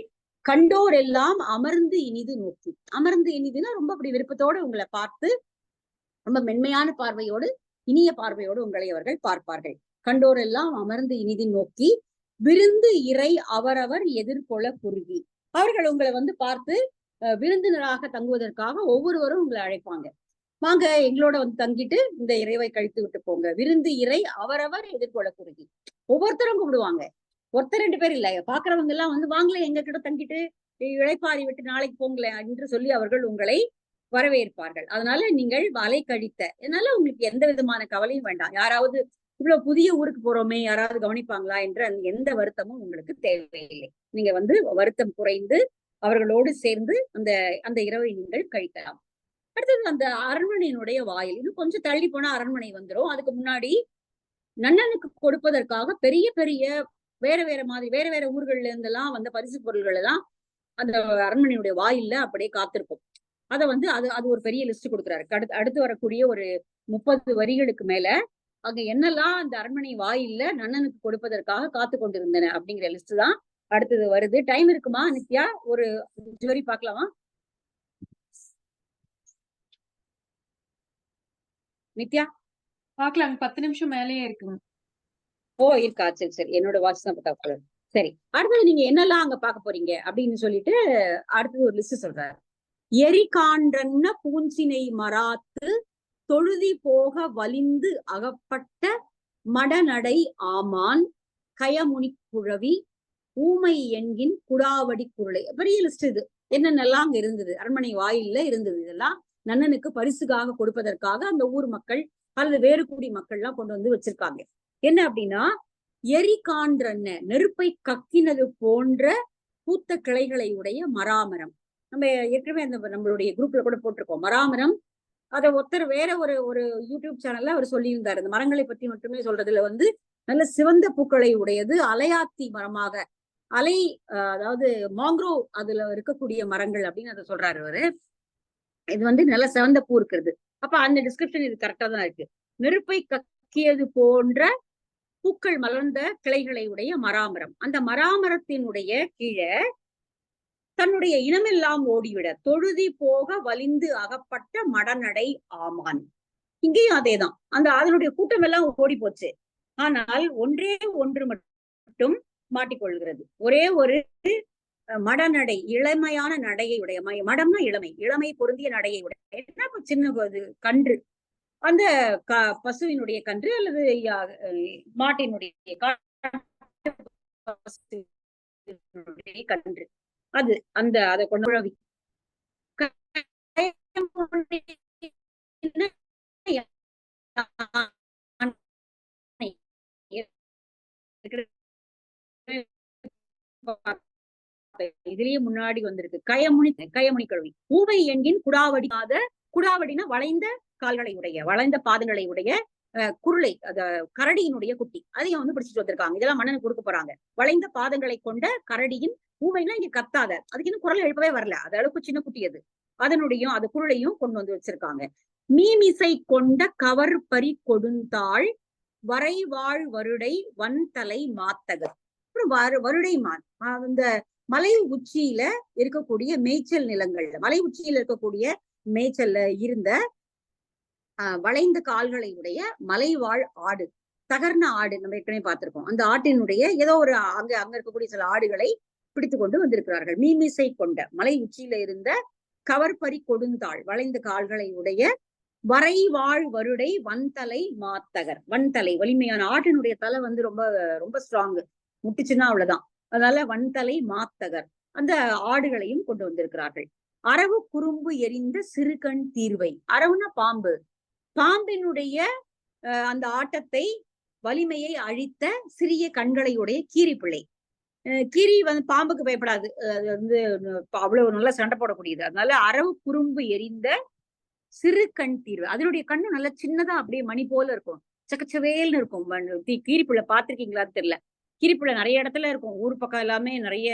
கண்டோர் எல்லாம் அமர்ந்து இனிது நோக்கி, அமர்ந்து இனிதுன்னா ரொம்ப அப்படி விருப்பத்தோடு உங்களை பார்த்து, ரொம்ப மென்மையான பார்வையோடு, இனிய பார்வையோடு உங்களை அவர்கள் பார்ப்பார்கள். கண்டோர் எல்லாம் அமர்ந்து இனிது நோக்கி விருந்து இறை அவரவர் எதிர்கொள்ள குறுகி, அவர்கள் உங்களை வந்து பார்த்து விருந்தினராக தங்குவதற்காக ஒவ்வொருவரும் உங்களை அழைப்பாங்க. வாங்க எங்களோட வந்து தங்கிட்டு இந்த இறைவை கழித்து விட்டு போங்க. விருந்து இறை அவரவர் எதிர்கொள்ள குறுகி, ஒவ்வொருத்தரும் கூப்பிடுவாங்க. ஒருத்தர் 2 பேர் இல்ல, பாக்குறவங்க எல்லாம் வந்து வாங்கல எங்க கிட்ட தங்கிட்டு இழைப்பாரி விட்டு நாளைக்கு போங்களேன் என்று சொல்லி அவர்கள் உங்களை வரவேற்பார்கள். அதனால நீங்கள் வலை கழித்த, அதனால உங்களுக்கு எந்த விதமான கவலையும் வேண்டாம். யாராவது இவ்வளவு புதிய ஊருக்கு போறோமே யாராவது கவனிப்பாங்களா என்ற எந்த வருத்தமும் உங்களுக்கு தேவையில்லை. நீங்க வந்து வருத்தம் குறைந்து அவர்களோடு சேர்ந்து அந்த அந்த இரவை நீங்கள் கழிக்கலாம். அடுத்தது அந்த அரண்மனையினுடைய வாயில், இன்னும் கொஞ்சம் தள்ளி போனா அரண்மனை வந்துடும். அதுக்கு முன்னாடி நன்னனுக்கு கொடுப்பதற்காக பெரிய பெரிய வேற வேற ஊர்கள்ல இருந்தெல்லாம் வந்த பரிசு பொருள்கள் எல்லாம் அந்த அரண்மனையுடைய வாயில்ல அப்படியே காத்திருக்கும். அதை வந்து அது ஒரு பெரிய லிஸ்ட் கொடுக்குறாரு. அடுத்து வரக்கூடிய ஒரு 30 வரிகளுக்கு மேல அங்க என்னெல்லாம் அந்த அரண்மனை வாயில்ல நன்னனுக்கு கொடுப்பதற்காக காத்து கொண்டிருந்தன அப்படிங்கிற லிஸ்ட் தான் அடுத்தது வருது. டைம் இருக்குமா நித்யா? ஒரு 5 வரி பார்க்கலாமா நித்யா? பாக்கலாம், 10 நிமிஷம் மேலேயே இருக்குங்க. ஓ இருக்கா, சரி சரி, என்னோட வாட்ச் தான் பார்த்தா. சரி, அடுத்தது நீங்க என்னெல்லாம் அங்க பார்க்க போறீங்க அப்படின்னு சொல்லிட்டு அடுத்தது ஒரு லிஸ்ட் சொல்றாரு. எரி காண்றன்ன பூஞ்சினை மராத்து தொழுதி போக வலிந்து அகப்பட்ட மடநடை ஆமான் கயமுனி குழவி ஊமை என்கின் குடாவடி குருளை, பெரிய லிஸ்ட் இது. என்னென்னலாம் அங்க இருந்தது, அரண்மனை வாயில்ல இருந்தது. இதெல்லாம் நன்னனுக்கு பரிசுக்காக கொடுப்பதற்காக அந்த ஊர் மக்கள் அல்லது வேறு கூடி மக்கள் எல்லாம் கொண்டு வந்து வச்சிருக்காங்க. என்ன அப்படின்னா, எரி காண்றன்ன, நெருப்பை கக்கினது போன்ற பூத்த கிளைகளை உடைய மராமரம். நம்ம ஏற்கனவே அந்த நம்மளுடைய குரூப்ல கூட போட்டிருக்கோம் மராமரம். அதை ஒருத்தர் வேற ஒரு யூடியூப் சேனல்ல அவர் சொல்லியிருந்தாரு. அந்த மரங்களை பற்றி மட்டுமே சொல்றதுல வந்து நல்ல சிவந்த பூக்களை உடையது, அலையாத்தி மரமாக, அதாவது மாங்க்ரோ அதுல இருக்கக்கூடிய மரங்கள் அப்படின்னு அதை சொல்றாரு அவரு. இது வந்து நல்ல சிவந்த பூ இருக்கிறது. அப்ப அந்த டிஸ்கிரிப்ஷன் இது கரெக்டா தான் இருக்கு. நெருப்பை கக்கியது போன்ற பூக்கள் மலர்ந்த கிளைகளை உடைய மராமரம். அந்த மராமரத்தினுடைய கீழே தன்னுடைய இனமெல்லாம் ஓடிவிட தொழுதி போக வலிந்து அகப்பட்ட மடநடை ஆமான். இங்கேயும் அதேதான். அதனுடைய கூட்டம் எல்லாம் ஓடி போச்சு. ஆனால் ஒன்றே ஒன்று மட்டும் மாட்டிக்கொள்கிறது. ஒரே ஒரு மடநடை, இளமையான நடையை உடைய, மடம்னா இளமை, இளமை பொருந்திய நடையை உடைய, என்ன சின்ன கன்று, அந்த பசுவினுடைய கன்று அல்லது மாட்டினுடைய கன்று, அது அதை கொண்டு இதுலயே முன்னாடி வந்திருக்கு கயமுனி கழுவி. ஊமை என்கின் குடாவடியாத, குடாவடினா வளைந்த கால்களை உடைய, வளைந்த பாதங்களை உடைய குருளை, கரடியினுடைய குட்டி, அதையும் வந்து பிடிச்சிட்டு வந்திருக்காங்க. இதெல்லாம் மன்னனுக்கு கொடுக்க போறாங்க. வளைந்த பாதங்களை கொண்ட கரடியின், ஊமைனா இங்க கத்தாத, அதுக்கு இன்னும் குரல் எழுப்பவே வரல, அது அளவுக்கு சின்ன குட்டி அது, அதனுடைய அது குருளையும் கொண்டு வந்து வச்சிருக்காங்க. மீமிசை கொண்ட கவர் பறி கொடுந்தாள் வரைவாழ் வருடை வன்தலை மாத்தகர். வருடை மான், அந்த மலை உச்சியில இருக்கக்கூடிய மேய்ச்சல் நிலங்கள்ல, மலை உச்சியில இருக்கக்கூடிய மேய்ச்சல்ல இருந்த வளைந்த கால்களை உடைய மலைவாழ் ஆடு, தகர்ன ஆடு, நம்ம ஏற்கனவே பார்த்திருக்கோம். அந்த ஆட்டினுடைய ஏதோ ஒரு அங்க இருக்கக்கூடிய சில ஆடுகளை பிடித்து கொண்டு வந்திருக்கிறார்கள். மீமிசை கொண்ட, மலை உச்சியில இருந்த கவர்பறி கொடுந்தாள் வளைந்த கால்களை உடைய வரைவாழ் வருடை வன்தலை மாத்தகர். வன்தலை வலிமையான ஆட்டினுடைய தலை வந்து ரொம்ப ரொம்ப ஸ்ட்ராங், முட்டுச்சுன்னா அவ்வளவுதான். அதனால வன்தலை மாத்தகர் அந்த ஆடுகளையும் கொண்டு வந்திருக்கிறார்கள். அரவு குறும்பு எரிந்த சிறுகண் தீர்வை. அரவுனா பாம்பு, பாம்பினுடைய அந்த ஆட்டத்தை வலிமையை அழித்த சிறிய கண்களை உடைய கீரி பிள்ளை. கீரி வந்து பாம்புக்கு பயப்படாது, அது வந்து அவ்வளவு நல்லா சண்டை போடக்கூடியது. அதனால அரவு குறும்பு எரிந்த சிறு கண் தீர்வு. அதனுடைய கண்ணு நல்லா சின்னதா அப்படியே மணி போல இருக்கும், சக்கச்சவேல்னு இருக்கும். கீரிப்புள்ள பாத்திருக்கீங்களான்னு தெரியல. கீரிப்புள்ள நிறைய இடத்துல இருக்கும், ஊர் பக்கம் எல்லாமே நிறைய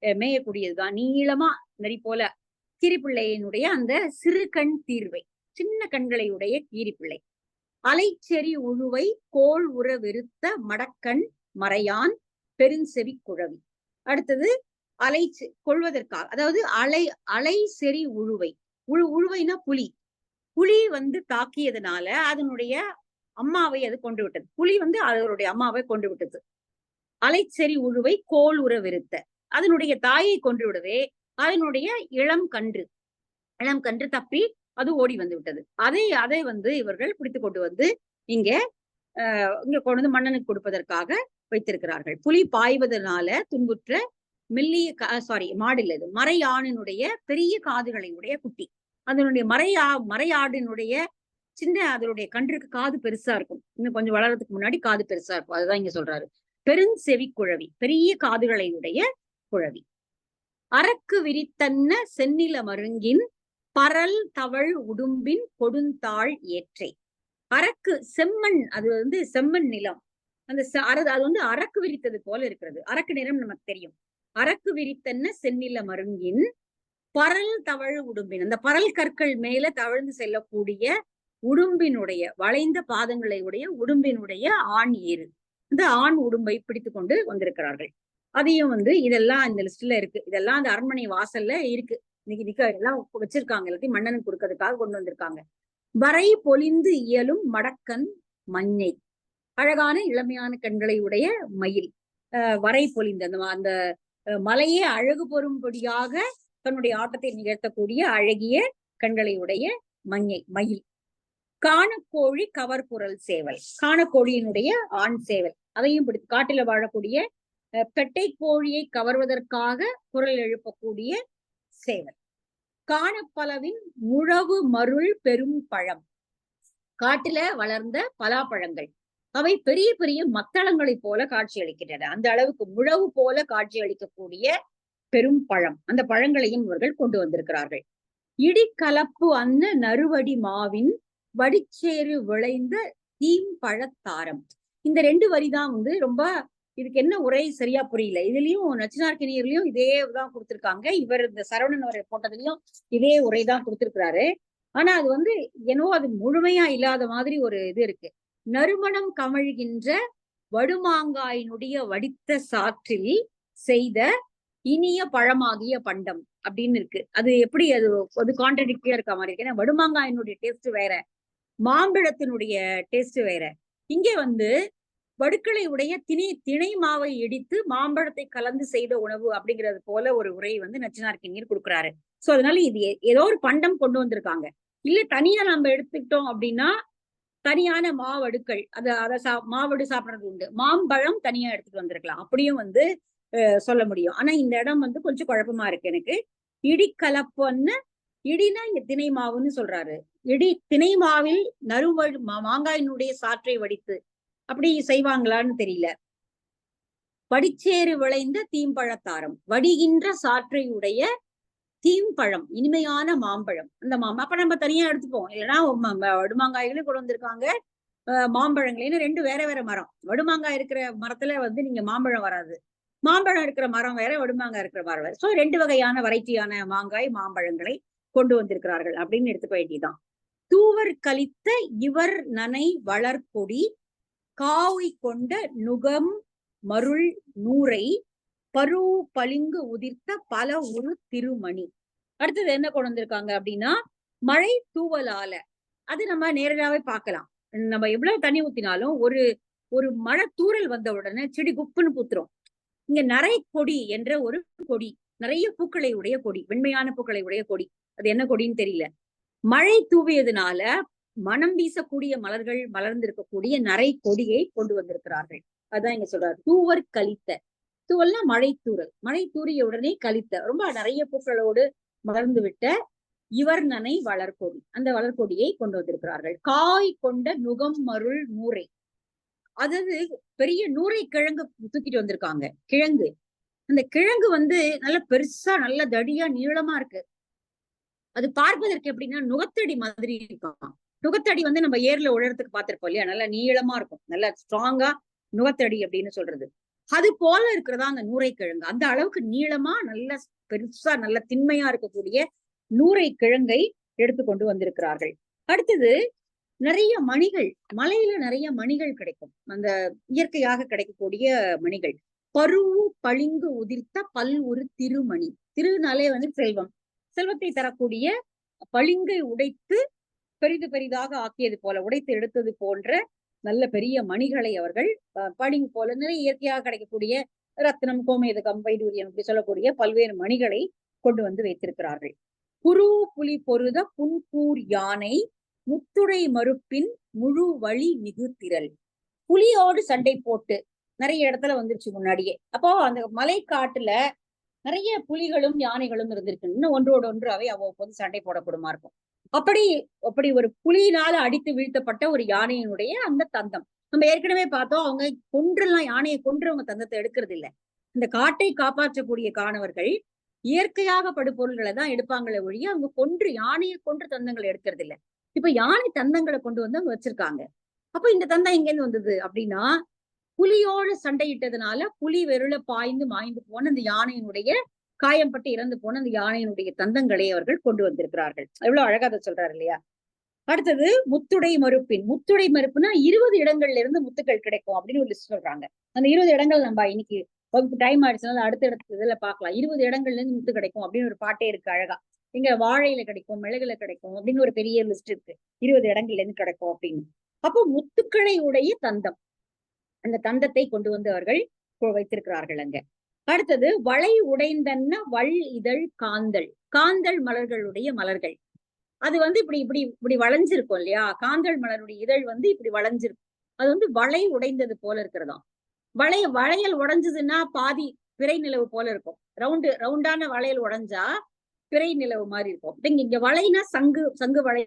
மேயக்கூடியதுதான், நீளமா நெறி போல. கீரிப்பிள்ளையினுடைய அந்த சிறு கண் தீர்வை, சின்ன கண்களை உடைய கீரிப்பிள்ளை. அலைச்செறி உழுவை கோள் உற வெறுத்த மடக்கண் மறையான் பெருஞ்செவி குழவி. அடுத்தது கொள்வதற்காக, அதாவது அலை செறி உழுவை. உழுவைனா புலி. புலி வந்து தாக்கியதுனால அதனுடைய அம்மாவை அது கொண்டு விட்டது. புலி வந்து அதனுடைய அம்மாவை கொண்டு விட்டது. அலைச்செறி உழுவை கோள் உற வெறுத்த, அதனுடைய தாயை கொன்று விடவே அதனுடைய இளம் கன்று தப்பி அது ஓடி வந்து விட்டது. அதை வந்து இவர்கள் பிடித்து கொண்டு வந்து இங்க கொண்டு வந்து மன்னனுக்கு கொடுப்பதற்காக வைத்திருக்கிறார்கள். புலி பாய்வதனால துன்புற்ற மெல்லிய மாடு இல்ல, இது மறையானினுடைய பெரிய காதுகளை உடைய குட்டி. அதனுடைய மறையாடினுடைய சின்ன, அதனுடைய கன்றுக்கு காது பெருசா இருக்கும், இன்னும் கொஞ்சம் வளர்றதுக்கு முன்னாடி காது பெருசா இருக்கும். அதுதான் இங்க சொல்றாரு. பெருஞ்செவி குழவி, பெரிய காதுகளை உடைய குழவி. அரக்கு விரித்தன்ன செந்நில மருங்கின் பரல் தவழ் உடும்பின் கொடுந்தாள் ஏற்றை. அரக்கு செம்மண், அது வந்து செம்மண் நிலம். அது வந்து அரக்கு விரித்தது போல இருக்கிறது. அரக்கு நிறம் நமக்கு தெரியும். அரக்கு விரித்தன்ன செந்நில மருங்கின் பரல் தவழ் உடும்பின், அந்த பரல் கற்கள் மேல தவழ்ந்து செல்லக்கூடிய உடும்பினுடைய, வளைந்த பாதங்களை உடைய உடும்பினுடைய ஆண் ஏறு, இந்த ஆண் உடும்பை பிடித்து கொண்டு வந்திருக்கிறார்கள். அதையும் வந்து இதெல்லாம் இந்த லிஸ்ட்ல இருக்கு. இதெல்லாம் அந்த அரண்மனை வாசல்ல இருக்கு. இன்னைக்கு எல்லாம் வச்சிருக்காங்க, எல்லாத்தையும் மன்னனுக்கு கொடுக்கறதுக்காக கொண்டு வந்திருக்காங்க. வரை பொலிந்து இயலும் மடக்கன் மஞ்சை, அழகான இளமையான கண்களை உடைய மயில். வரை பொலிந்து, அந்த மலையே அழகு பெறும்படியாக தன்னுடைய ஆட்டத்தை நிகழ்த்தக்கூடிய அழகிய கண்களை உடைய மயில். காணக்கோழி கவர்புரல் சேவல், காணக்கோழியினுடைய ஆண் சேவல், அதையும் பிடித்து காட்டில வாழக்கூடிய பெட்டை கோழியை கவர்வதற்காக குரல் எழுப்பக்கூடிய சேவல். காணப்பலவின் முழவு மருள் பெரும் பழம், காட்டில வளர்ந்த பலாப்பழங்கள், அவை பெரிய பெரிய மத்தளங்களை போல காட்சி அளிக்கின்றன. அந்த அளவுக்கு முழவு போல காட்சி அளிக்கக்கூடிய பெரும் பழம், அந்த பழங்களையும் இவர்கள் கொண்டு வந்திருக்கிறார்கள். இடிக்கலப்பு அன்ன நறுவடி மாவின் வடிச்சேறு விளைந்த தீம்பழத்தாரம். இந்த 2 வரிதான் வந்து ரொம்ப, இதுக்கு என்ன உரை சரியா புரியல. இதுலயும் நச்சினார்க்கினியர்லயும் இதேதான் கொடுத்திருக்காங்க, இவர் இந்த சரவணன் அவரை போட்டதுலயும் இதே உரைதான் கொடுத்திருக்கிறாரு. ஆனா அது வந்து என்னவோ அது முழுமையா இல்லாத மாதிரி ஒரு இது இருக்கு. நறுமணம் கமழ்கின்ற வடுமாங்காயினுடைய வடித்த சாற்றில் செய்த இனிய பழமாகிய பண்டம் அப்படின்னு இருக்கு. அது எப்படி அது அது கான்ட்ரடிக்டியா இருக்க மாதிரி இருக்கு. ஏன்னா வடுமாங்காயினுடைய டேஸ்ட் வேற, மாம்பழத்தினுடைய டேஸ்ட் வேற. இங்கே வந்து வடுக்களை உடைய திணை மாவை இடித்து மாம்பழத்தை கலந்து செய்த உணவு அப்படிங்கிறது போல ஒரு உரை வந்து நச்சினார்க்கினியர் கொடுக்குறாரு. சோ அதனால இது ஏதோ ஒரு பண்டம் கொண்டு வந்திருக்காங்க. இல்ல தனியா நம்ம எடுத்துக்கிட்டோம் அப்படின்னா தனியான மாவடுக்கள் அத மாவடு சாப்பிடுறது உண்டு. மாம்பழம் தனியா எடுத்துட்டு வந்திருக்கலாம். அப்படியும் வந்து சொல்ல முடியும். ஆனா இந்த இடம் வந்து கொஞ்சம் குழப்பமா இருக்கு எனக்கு. இடிக்கலப்பன்னு இடினா இங்க திணை மாவுன்னு சொல்றாரு. திணை மாவில் மாங்காயினுடைய சாற்றை வடித்து அப்படி செய்வாங்களான்னு தெரியல. வடிச்சேறு விளைந்த தீம்பழத்தாரம், வடிகின்ற சாற்றை உடைய தீம்பழம், இனிமையான மாம்பழம். அந்த அப்ப நம்ம தனியா எடுத்துப்போம். இல்லைன்னா வடுமாங்காய்களும் கொண்டு வந்திருக்காங்க, மாம்பழங்களையும். ரெண்டு வேற வேற மரம். வடுமாங்காய் இருக்கிற மரத்துல வந்து நீங்க மாம்பழம் வராது. மாம்பழம் இருக்கிற மரம் வேற, வடுமாங்காய் இருக்கிற மரம் வேற. சோ ரெண்டு வகையான வெரைட்டியான மாங்காய் மாம்பழங்களை கொண்டு வந்திருக்கிறார்கள் அப்படின்னு எடுத்துக்க வேண்டியதுதான். தூவர் கலித்த இவர் நனை வளர்கொடி காவை கொண்ட நுகம் மருள் நூரை பரு பளிங்கு உதிர்த்த பல ஒரு திருமணி. அடுத்தது என்ன கொண்டு வந்திருக்காங்க அப்படின்னா மழை தூவலால. அது நம்ம நேரடியாவே பார்க்கலாம். நம்ம எவ்வளவு தண்ணி ஊத்தினாலும் ஒரு ஒரு மழை தூறல் வந்த உடனே செடி குப்புன்னு பூத்துரும். இங்க நரை கொடி என்ற ஒரு கொடி, நிறைய பூக்களை உடைய கொடி, வெண்மையான பூக்களை உடைய கொடி. அது என்ன கொடின்னு தெரியல. மழை தூவியதுனால மனம் வீசக்கூடிய மலர்கள் மலர்ந்திருக்கக்கூடிய நரை கொடியை கொண்டு வந்திருக்கிறார்கள். அதான் இங்க சொல்றாரு. தூவர் கலித்த, தூவல்னா மழை தூறல், மழை தூறிய உடனே கலித்த, ரொம்ப நிறைய பூக்களோடு மலர்ந்து விட்ட இவர் நனை வளர்கொடி, அந்த வளர்கொடியை கொண்டு வந்திருக்கிறார்கள். காய் கொண்ட நுகம் மருள் நூரை, அதாவது பெரிய நூரை கிழங்கு தூக்கிட்டு வந்திருக்காங்க. கிழங்கு, அந்த கிழங்கு வந்து நல்ல பெருசா நல்ல தடியா நீளமா இருக்கு. அது பார்ப்பதற்கு எப்படின்னா நுகத்தடி மாதிரி இருக்கும். நுகத்தடி வந்து நம்ம ஏர்ல உழறதுக்கு பார்த்திருப்போம் இல்லையா, நல்லா நீளமா இருக்கும், நல்லா ஸ்ட்ராங்கா நுகத்தடி அப்படின்னு சொல்றது. அது போல இருக்கிறதா அந்த நூரை கிழங்கு. அந்த அளவுக்கு நீளமா நல்ல பெருசா நல்ல திண்மையா இருக்கக்கூடிய நூரை கிழங்கை எடுத்து கொண்டு வந்திருக்கிறார்கள். அடுத்தது நிறைய மணிகள், மலையில நிறைய மணிகள் கிடைக்கும், அந்த இயற்கையாக கிடைக்கக்கூடிய மணிகள். பருவு பளிங்கு உதிர்த்த பல் ஒரு திருமணி. திருநாளே வந்து செல்வம், செல்வத்தை தரக்கூடிய பளிங்கை உடைத்து பெரிது பெரிதாக ஆக்கியது போல, உடைத்து எடுத்தது போன்ற நல்ல பெரிய மணிகளை அவர்கள் பளிங்கு போல நிறைய இயற்கையாக கிடைக்கக்கூடிய ரத்னம், கோமேதகம், வைடூரியம் இப்படி சொல்லக்கூடிய பல்வேறு மணிகளை கொண்டு வந்து வைத்திருக்கிறார்கள். குரு புலி பொருத புன்கூர் யானை முத்துடை மறுப்பின் முழு வழி மிகு திரள். புலியோடு சண்டை போட்டு நிறைய இடத்துல வந்துருச்சு முன்னாடியே. அப்போ அந்த மலை காட்டுல நிறைய புலிகளும் யானைகளும் இருந்திருக்கு. இன்னும் ஒன்றோடு ஒன்று அவை அவ்வப்போது சண்டை போடக்கூடுமா இருக்கும். அப்படி ஒரு புலியினால அடித்து வீழ்த்தப்பட்ட ஒரு யானையினுடைய அந்த தந்தம் நம்ம ஏற்கனவே பார்த்தோம். அவங்க கொன்றுலாம், யானையை கொன்று அவங்க தந்தத்தை எடுக்கிறது இல்லை. இந்த காட்டை காப்பாற்றக்கூடிய காணவர்கள் இயற்கையாக படுபொருள்களை தான் எடுப்பாங்களே ஒழிய அவங்க கொன்று, யானையை கொன்று தந்தங்களை எடுக்கிறது இல்லை. இப்ப யானை தந்தங்களை கொண்டு வந்து அவங்க வச்சிருக்காங்க. அப்ப இந்த தந்தம் எங்கேருந்து வந்தது அப்படின்னா, புலியோடு சண்டையிட்டதுனால புலி வெருள பாய்ந்து மாய்ந்து போன அந்த யானையினுடைய காயம்பட்டு இறந்து போன அந்த யானையினுடைய தந்தங்களை அவர்கள் கொண்டு வந்திருக்கிறார்கள். எவ்வளவு அழகா அதை சொல்றாரு இல்லையா. அடுத்தது முத்துடை மறுப்பின். முத்துடை மறுப்புனா 20 இடங்கள்ல இருந்து முத்துக்கள் கிடைக்கும் அப்படின்னு ஒரு லிஸ்ட் சொல்றாங்க. அந்த 20 இடங்கள் நம்ம இன்னைக்கு டைம் ஆயிடுச்சுனால அடுத்த இதுல பாக்கலாம். 20 இடங்கள்ல இருந்து முத்து கிடைக்கும் அப்படின்னு ஒரு பாட்டே இருக்கு அழகா. இங்க வாழையில கிடைக்கும், மிளகுல கிடைக்கும் அப்படின்னு ஒரு பெரிய லிஸ்ட் இருக்கு. 20 இடங்கள்ல இருந்து கிடைக்கும் அப்படின்னு. அப்போ முத்துக்களை உடைய தந்தம், அந்த தந்தத்தை கொண்டு வந்து அவர்கள் வைத்திருக்கிறார்கள் அங்க. அடுத்தது வளை உடைந்தன்ன வள் இதழ் காந்தல். காந்தல் மலர்களுடைய மலர்கள் அது வந்து இப்படி இப்படி இப்படி வளைஞ்சிருக்கும் இல்லையா. காந்தல் மலருடைய இதழ் வந்து இப்படி வளைஞ்சிருக்கும். அது வந்து வளை உடைந்தது போல இருக்கிறதாம். வளையல் உடைஞ்சதுன்னா பாதி பிறை நிலவு போல இருக்கும். ரவுண்டான வளையல் உடைஞ்சா பிறை நிலவு மாதிரி இருக்கும். இங்க வளைனா சங்கு வளை